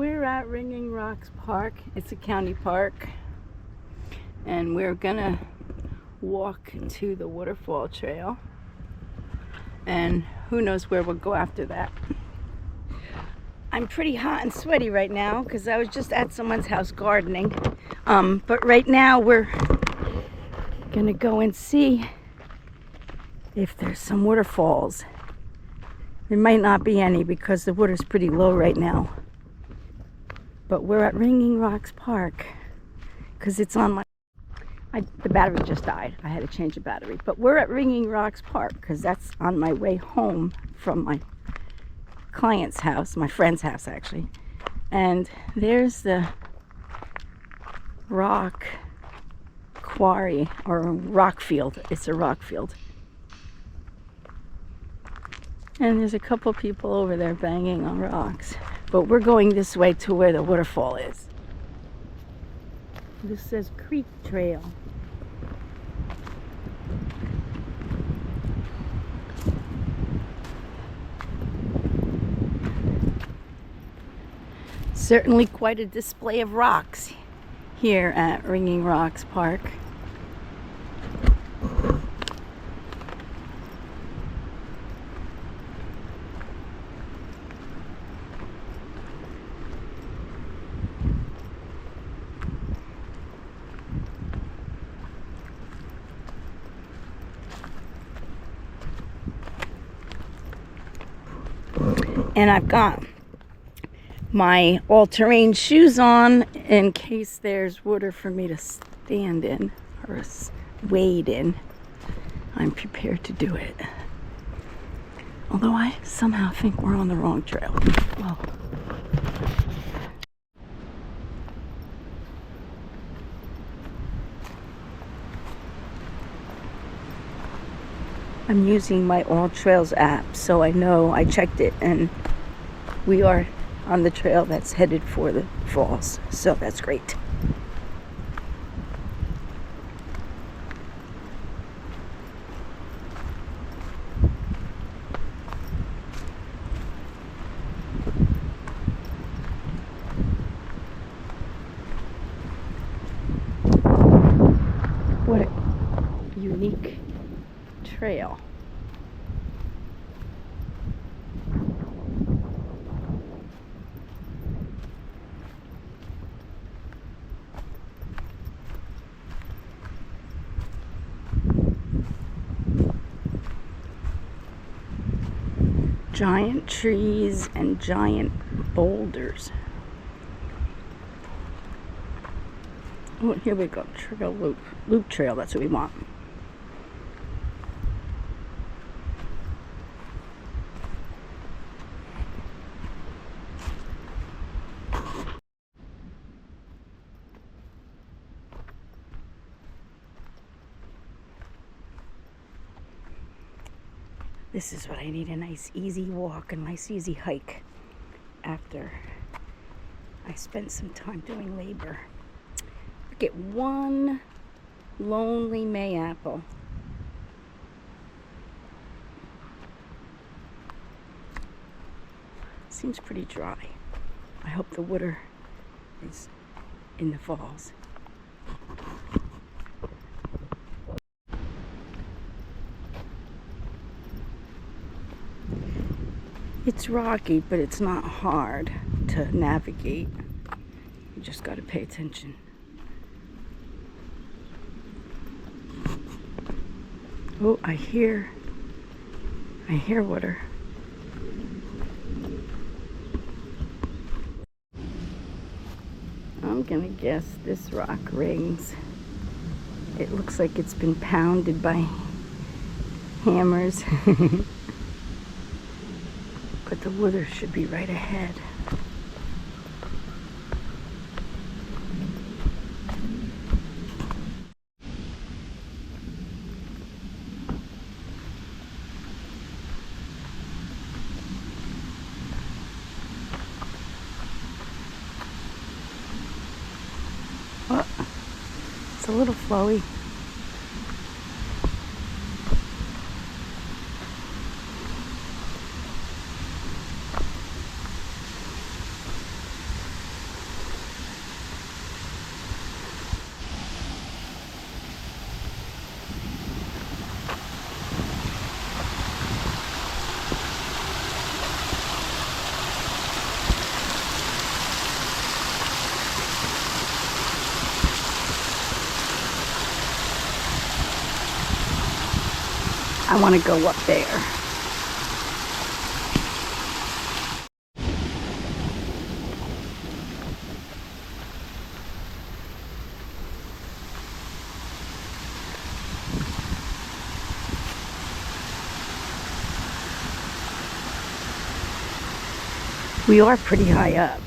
We're at Ringing Rocks Park. It's a county park, and we're gonna walk to the waterfall trail, and who knows where we'll go after that. I'm pretty hot and sweaty right now because I was just at someone's house gardening, but right now we're gonna go and see if there's some waterfalls. There might not be any because the water's pretty low right now. But we're at Ringing Rocks Park because it's on the battery just died. I had to change the battery. But we're at Ringing Rocks Park because that's on my way home from my client's house, my friend's house actually. And there's the rock quarry or rock field. It's a rock field. And there's a couple people over there banging on rocks. But we're going this way to where the waterfall is. This says Creek Trail. Certainly quite a display of rocks here at Ringing Rocks Park. And I've got my all-terrain shoes on in case there's water for me to stand in or wade in. I'm prepared to do it. Although I somehow think we're on the wrong trail. Whoa. I'm using my All Trails app, so I know I checked it, and we are on the trail that's headed for the falls, so that's great. What a unique trail. Giant trees and giant boulders. Oh, here we go. Trail loop trail. That's what we want. This is what I need, a nice easy walk, a nice easy hike after I spent some time doing labor. Look at one lonely mayapple. Seems pretty dry. I hope the water is in the falls. It's rocky, but it's not hard to navigate. You just got to pay attention. Oh, I hear water. I'm gonna guess this rock rings. It looks like it's been pounded by hammers. But the water should be right ahead. Oh, it's a little flowy. I want to go up there. We are pretty high up.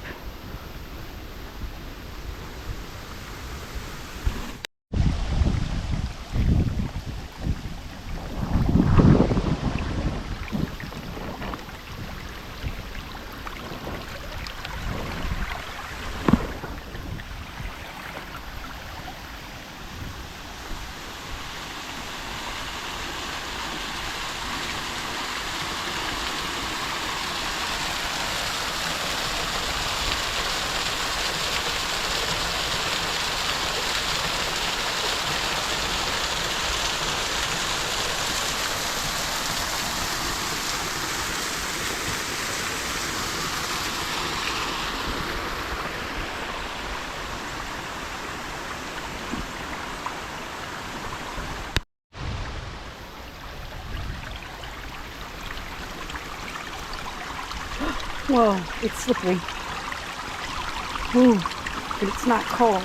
Whoa, it's slippery. Ooh, but it's not cold.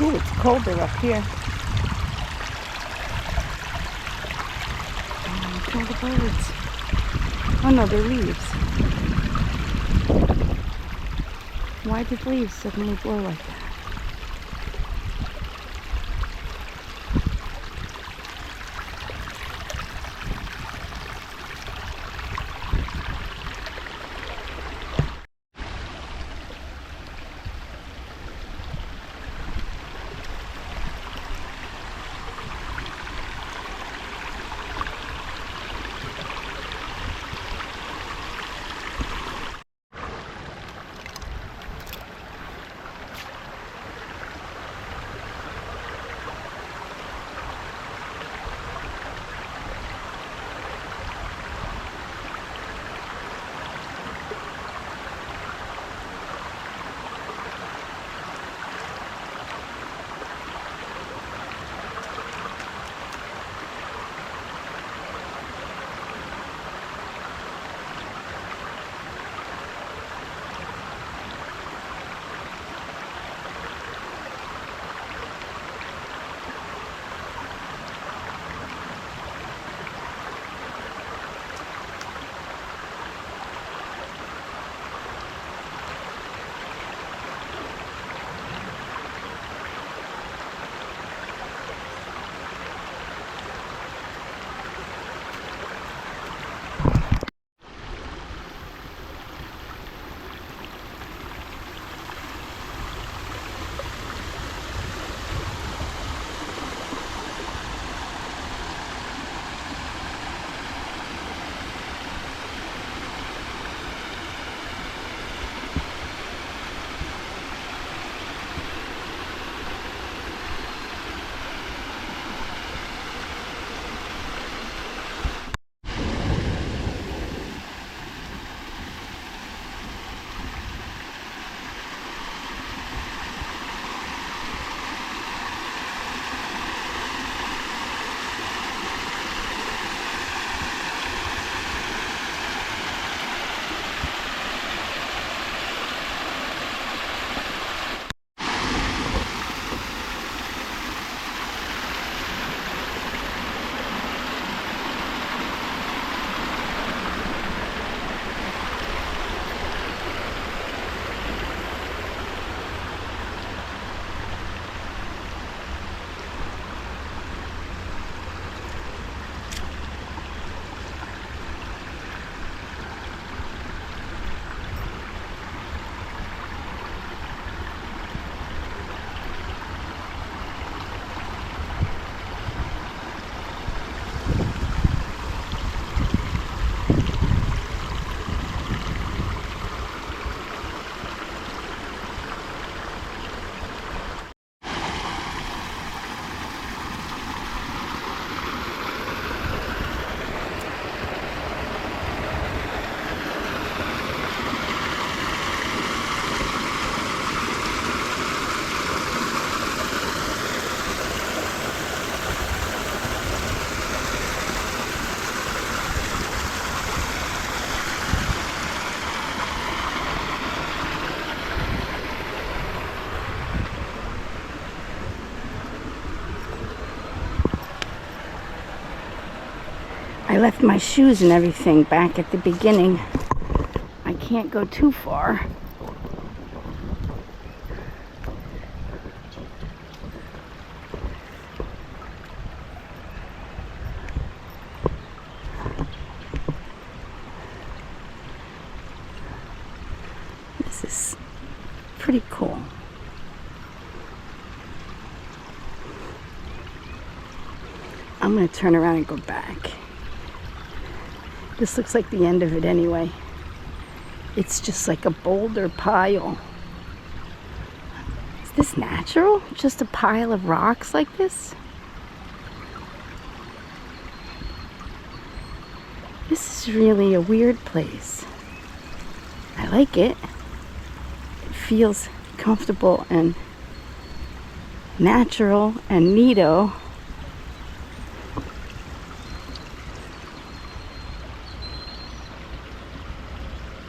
Ooh, it's colder up here. Oh, look at all the birds. Oh no, they're leaves. Why did leaves suddenly blow like that? I left my shoes and everything back at the beginning. I can't go too far. This is pretty cool. I'm going to turn around and go back. This looks like the end of it anyway. It's just like a boulder pile. Is this natural? Just a pile of rocks like this? This is really a weird place. I like it. It feels comfortable and natural and neato.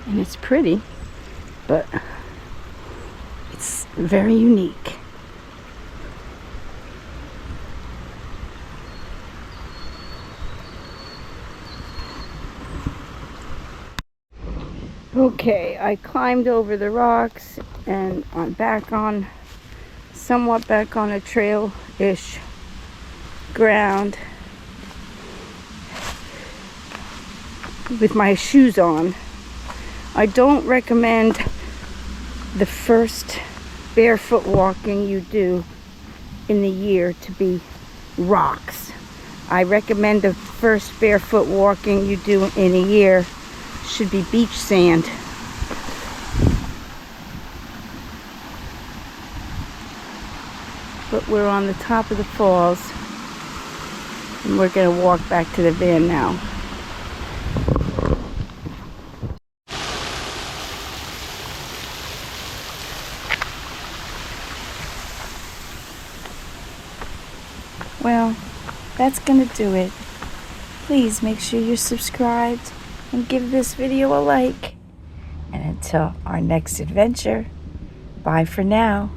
And it's pretty, but it's very unique. Okay, I climbed over the rocks and I'm somewhat back on a trail-ish ground with my shoes on. I don't recommend the first barefoot walking you do in the year to be rocks. I recommend the first barefoot walking you do in a year should be beach sand. But we're on the top of the falls and we're going to walk back to the van now. Well, that's gonna do it. Please make sure you're subscribed and give this video a like. And until our next adventure, bye for now.